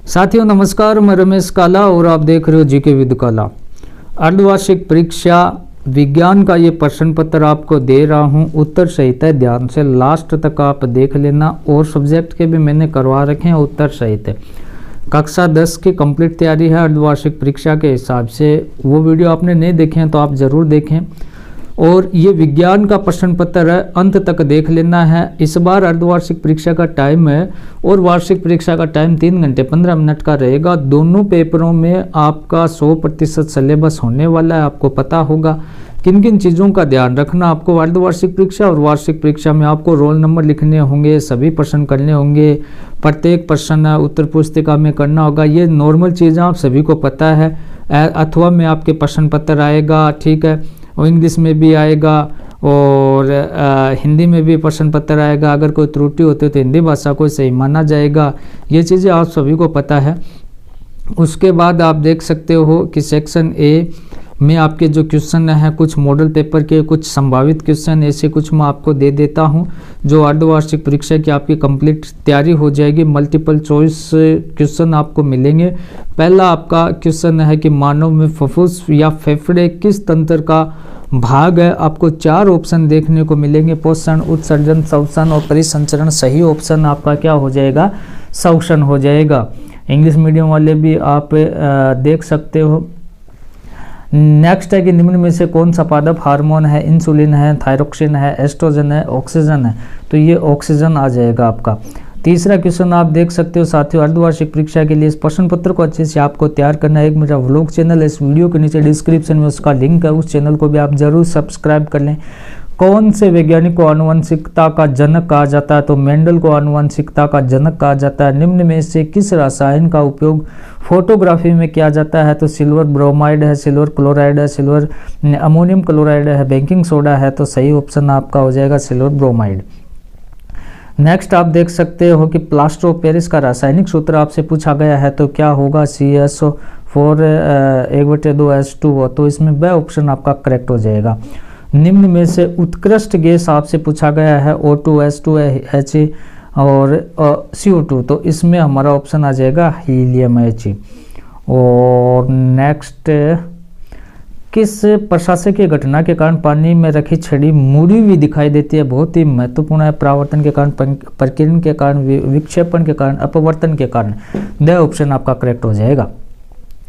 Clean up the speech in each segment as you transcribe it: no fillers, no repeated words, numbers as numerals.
साथियों नमस्कार, मैं रमेश काला और आप देख रहे हो जीके विद काला। अर्धवार्षिक परीक्षा विज्ञान का ये प्रश्न पत्र आपको दे रहा हूँ। उत्तर सहित है, ध्यान से लास्ट तक आप देख लेना। और सब्जेक्ट के भी मैंने करवा रखे हैं उत्तर सहित है। कक्षा 10 की कंप्लीट तैयारी है अर्धवार्षिक परीक्षा के हिसाब से। वो वीडियो आपने नहीं देखे हैं तो आप ज़रूर देखें। और ये विज्ञान का प्रश्न पत्र है, अंत तक देख लेना है। इस बार अर्धवार्षिक परीक्षा का टाइम है और वार्षिक परीक्षा का टाइम 3 घंटे 15 मिनट का रहेगा। दोनों पेपरों में आपका 100% सिलेबस होने वाला है। आपको पता होगा किन किन चीज़ों का ध्यान रखना आपको अर्धवार्षिक परीक्षा और वार्षिक परीक्षा में। आपको रोल नंबर लिखने होंगे, सभी प्रश्न करने होंगे, प्रत्येक प्रश्न उत्तर पुस्तिका में करना होगा। ये नॉर्मल चीज़ें आप सभी को पता है। अथवा में आपके प्रश्न पत्र आएगा, ठीक है, और इंग्लिश में भी आएगा और हिंदी में भी प्रश्न पत्र आएगा। अगर कोई त्रुटि होती है तो हिंदी भाषा को सही माना जाएगा। ये चीज़ें आप सभी को पता है। उसके बाद आप देख सकते हो कि सेक्शन ए में आपके जो क्वेश्चन हैं, कुछ मॉडल पेपर के, कुछ संभावित क्वेश्चन, ऐसे कुछ मैं आपको दे देता हूं जो अर्धवार्षिक परीक्षा की आपकी कंप्लीट तैयारी हो जाएगी। मल्टीपल चॉइस क्वेश्चन आपको मिलेंगे। पहला आपका क्वेश्चन है कि मानव में फुफ्फुस या फेफड़े किस तंत्र का भाग है। आपको 4 ऑप्शन देखने को मिलेंगे, पोषण, उत्सर्जन, श्वसन और परिसंचरण। सही ऑप्शन आपका क्या हो जाएगा? श्वसन हो जाएगा। इंग्लिश मीडियम वाले भी आप देख सकते हो। नेक्स्ट है कि निम्न में से कौन सा पादप हार्मोन है? इंसुलिन है, थायरोक्सिन है, एस्ट्रोजन है, ऑक्सीजन है। तो ये ऑक्सीजन आ जाएगा आपका। तीसरा क्वेश्चन आप देख सकते हो साथियों, अर्धवार्षिक परीक्षा के लिए इस प्रश्न पत्र को अच्छे से आपको तैयार करना है। एक मेरा व्लॉग चैनल है, इस वीडियो के नीचे डिस्क्रिप्शन में उसका लिंक है, उस चैनल को भी आप जरूर सब्सक्राइब कर लें। कौन से वैज्ञानिक को आनुवंशिकता का जनक कहा जाता है? तो मेंडल को आनुवंशिकता का जनक कहा जाता है। निम्न में से किस रसायन का उपयोग फोटोग्राफी में किया जाता है? तो सिल्वर ब्रोमाइड है, सिल्वर क्लोराइड है, सिल्वर अमोनियम क्लोराइड है, बेकिंग सोडा है। तो सही ऑप्शन आपका हो जाएगा सिल्वर ब्रोमाइड। नेक्स्ट आप देख सकते हो कि प्लास्टर ऑफ पेरिस का रासायनिक सूत्र आपसे पूछा गया है, तो क्या होगा? CSO4 1/2H2O। तो इसमें ब ऑप्शन आपका करेक्ट हो जाएगा। निम्न में से उत्कृष्ट गैस आपसे पूछा गया है, O2 H2 और CO2। तो इसमें हमारा ऑप्शन आ जाएगा हीलियम He। और नेक्स्ट, किस प्रशासकीय घटना के कारण पानी में रखी छड़ी मुड़ी हुई दिखाई देती है? बहुत ही महत्वपूर्ण है। परावर्तन के कारण, प्रकीर्णन के कारण, विक्षेपण के कारण, अपवर्तन के कारण। द ऑप्शन आपका करेक्ट हो जाएगा।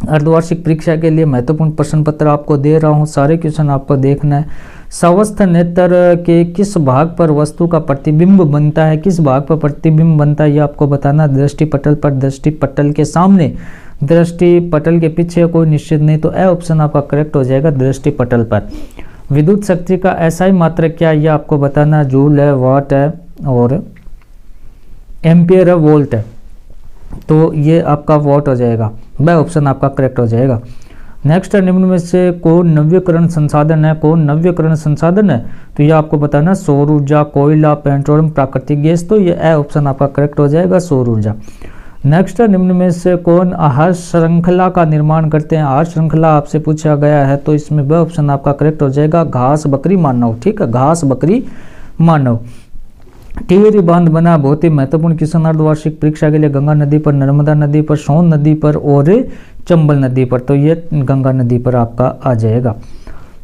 अर्धवार्षिक परीक्षा के लिए महत्वपूर्ण प्रश्न पत्र आपको दे रहा हूं, सारे क्वेश्चन आपको देखना है। स्वस्थ नेत्र के किस भाग पर वस्तु का प्रतिबिंब बनता है? किस भाग पर प्रतिबिंब बनता है ये आपको बताना। दृष्टि पटल पर, दृष्टि पटल के सामने, दृष्टि पटल के पीछे, कोई निश्चित नहीं। तो ए ऑप्शन आपका करेक्ट हो जाएगा दृष्टि पटल पर। विद्युत शक्ति का SI मात्रक क्या है ये आपको बताना। जूल है, वाट है और एम्पियर है, वोल्ट है। तो ये आपका वॉट हो जाएगा। ब ऑप्शन आपका करेक्ट हो जाएगा। नेक्स्ट है, निम्न में से कौन नवीकरण संसाधन है? कौन नवीकरण संसाधन है? तो ये आपको बताना। सौर ऊर्जा, कोयला, पेट्रोलियम, प्राकृतिक गैस। तो ये ए ऑप्शन आपका करेक्ट हो जाएगा, सौर ऊर्जा। नेक्स्ट है, निम्न में से कौन आहार श्रृंखला का निर्माण करते हैं? आहार श्रृंखला आपसे पूछा गया है, तो इसमें ब ऑप्शन आपका करेक्ट हो जाएगा, घास, बकरी, मानव। ठीक है, घास, बकरी, मानव। टिहरी बांध बना, बहुत ही महत्वपूर्ण क्वेश्चन अर्धवार्षिक परीक्षा के लिए। गंगा नदी पर, नर्मदा नदी पर, सोन नदी पर और चंबल नदी पर। तो ये गंगा नदी पर आपका आ जाएगा।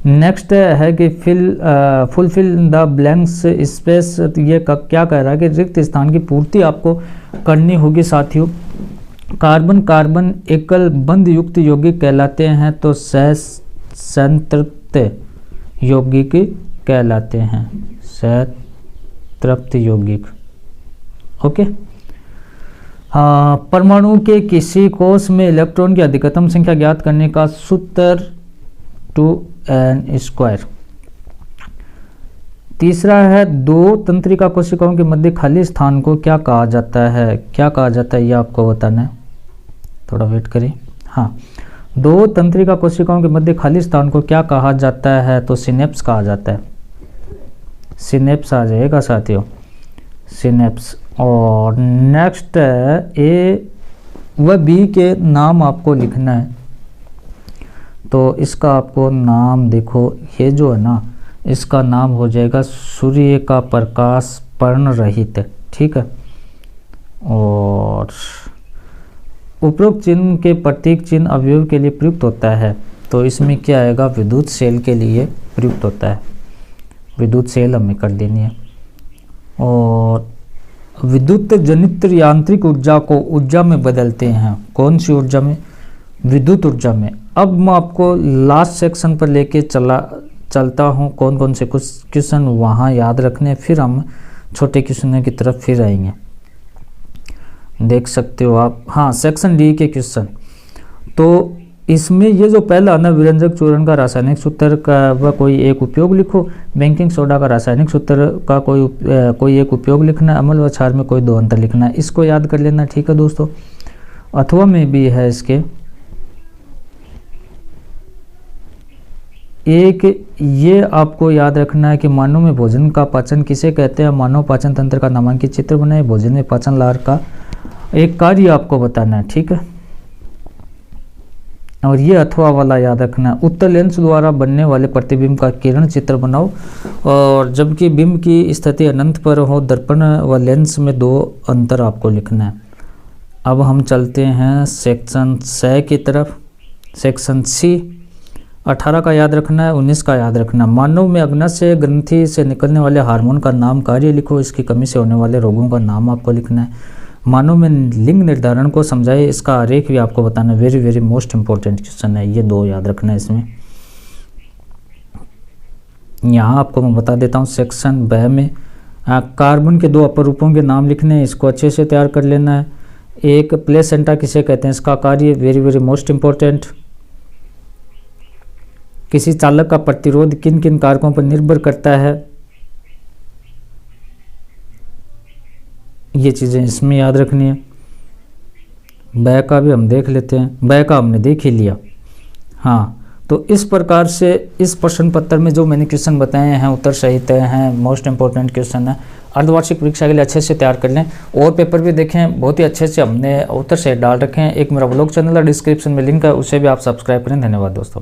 नेक्स्ट है कि फुलफिल द ब्लैंक्स स्पेस। ये क्या कह रहा है कि रिक्त स्थान की पूर्ति आपको करनी होगी साथियों। कार्बन कार्बन एकल बंध युक्त यौगिक कहलाते हैं, तो सहसंतृप्त यौगिक कहलाते हैं, सहतृप्त यौगिक। ओके। हाँ, परमाणु के किसी कोष में इलेक्ट्रॉन की अधिकतम संख्या ज्ञात करने का सूत्र 2n²। तीसरा है, 2 तंत्रिका कोशिकाओं के मध्य खाली स्थान को क्या कहा जाता है? क्या कहा जाता है ये आपको बताना है, थोड़ा वेट करें। हाँ, 2 तंत्रिका कोशिकाओं के मध्य खाली स्थान को क्या कहा जाता है? तो सिनेप्स कहा जाता है। सिनेप्स आ जाएगा साथियों, सिनेप्स। और नेक्स्ट है, ए व बी के नाम आपको लिखना है। तो इसका आपको नाम देखो, ये जो है ना, इसका नाम हो जाएगा सूर्य का प्रकाश पर्ण रहित। ठीक है। और उपरोक्त चिन्ह के प्रतीक चिन्ह अवयव के लिए प्रयुक्त होता है, तो इसमें क्या आएगा, विद्युत सेल के लिए प्रयुक्त होता है। विद्युत सेल हमें कर देनी है। और विद्युत जनित यांत्रिक ऊर्जा को ऊर्जा में बदलते हैं, कौन सी ऊर्जा में, विद्युत ऊर्जा में। अब मैं आपको लास्ट सेक्शन पर लेके चलता हूँ, कौन कौन से कुछ क्वेश्चन वहाँ याद रखने, फिर हम छोटे क्वेश्चनों की तरफ फिर आएंगे। देख सकते हो आप, हाँ सेक्शन डी के क्वेश्चन। तो इसमें ये जो पहला ना, विरंजक चूर्ण का रासायनिक सूत्र का वह कोई एक उपयोग लिखो, बेकिंग सोडा का रासायनिक सूत्र का कोई एक उपयोग लिखना, अम्ल व क्षार में कोई दो अंतर लिखना है, इसको याद कर लेना। ठीक है दोस्तों। अथवा में भी है इसके एक, ये आपको याद रखना है कि मानव में भोजन का पाचन किसे कहते हैं, मानव पाचन तंत्र का नामांकित चित्र बनाए, भोजन में पाचन लार का एक कार्य आपको बताना है। ठीक है। और ये अथवा वाला याद रखना है। उत्तर लेंस द्वारा बनने वाले प्रतिबिंब का किरण चित्र बनाओ, और जबकि बिंब की स्थिति अनंत पर हो, दर्पण व लेंस में दो अंतर आपको लिखना है। अब हम चलते हैं सेक्शन सी की तरफ। सेक्शन सी 18 का याद रखना है, 19 का याद रखना। मानव में अग्नाशय ग्रंथि से निकलने वाले हार्मोन का नाम, कार्य लिखो, इसकी कमी से होने वाले रोगों का नाम आपको लिखना है। मानव में लिंग निर्धारण को समझाए, इसका आरेख भी आपको बताना है। Very very most important question है, ये दो याद रखना है इसमें। यहाँ आपको मैं बता देता हूँ सेक्शन ब में कार्बन के दो अपर रूपों के नाम लिखने हैं, इसको अच्छे से तैयार कर लेना है। एक प्लेसेंटा किसे कहते हैं, इसका कार्य, वेरी वेरी मोस्ट इंपॉर्टेंट। किसी चालक का प्रतिरोध किन किन कारकों पर निर्भर करता है, ये चीज़ें इसमें याद रखनी है। ब का भी हम देख लेते हैं, ब का हमने देख ही लिया। हाँ, तो इस प्रकार से इस प्रश्न पत्र में जो मैंने क्वेश्चन बताए हैं उत्तर सही तय हैं, मोस्ट इंपॉर्टेंट क्वेश्चन है। अर्धवार्षिक परीक्षा के लिए अच्छे से तैयार कर लें, और पेपर भी देखें, बहुत ही अच्छे से हमने उत्तर सही डाल रखे हैं। एक मेरा ब्लॉग चैनल है, डिस्क्रिप्शन में लिंक है, उसे भी आप सब्सक्राइब करें। धन्यवाद दोस्तों।